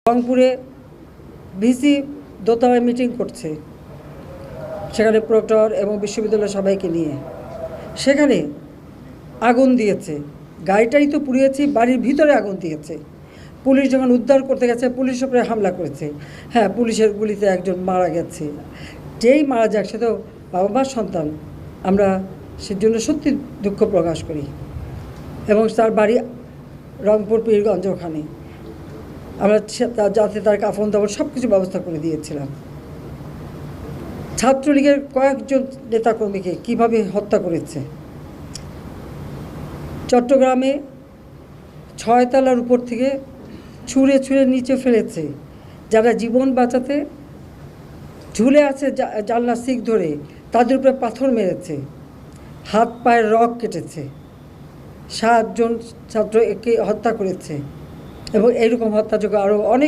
রংপুরে ভিসি দোতলায় মিটিং করছে, সেখানে প্রক্টর এবং বিশ্ববিদ্যালয়ের সবাইকে নিয়ে। সেখানে আগুন দিয়েছে, গাড়িটাই তো পুড়িয়েছে, বাড়ির ভিতরে আগুন দিয়েছে। পুলিশ যখন উদ্ধার করতে গেছে, পুলিশের উপরে হামলা করেছে। হ্যাঁ, পুলিশের গুলিতে একজন মারা গেছে। যেই মারা যাক, সে তো বাবা মার সন্তান। আমরা সেজন্য সত্যি দুঃখ প্রকাশ করি। এবং তার বাড়ি রংপুর পীরগঞ্জ, ওখানে আমরা যাতে তার কাফন দাফন সব কিছু ব্যবস্থা করে দিয়েছিলাম। ছাত্রলীগের কয়েকজন নেতাকর্মীকে কিভাবে হত্যা করেছে। চট্টগ্রামে 6 তলার উপর থেকে ছুঁড়ে ছুঁড়ে নিচে ফেলেছে। যারা জীবন বাঁচাতে ঝুলে আছে জানলার শিক ধরে, তাদের উপরে পাথর মেরেছে, হাত পায়ের রগ কেটেছে, 7 জন ছাত্রকে হত্যা করেছে। এবং এইরকম হত্যাযোগ্য আরও অনেক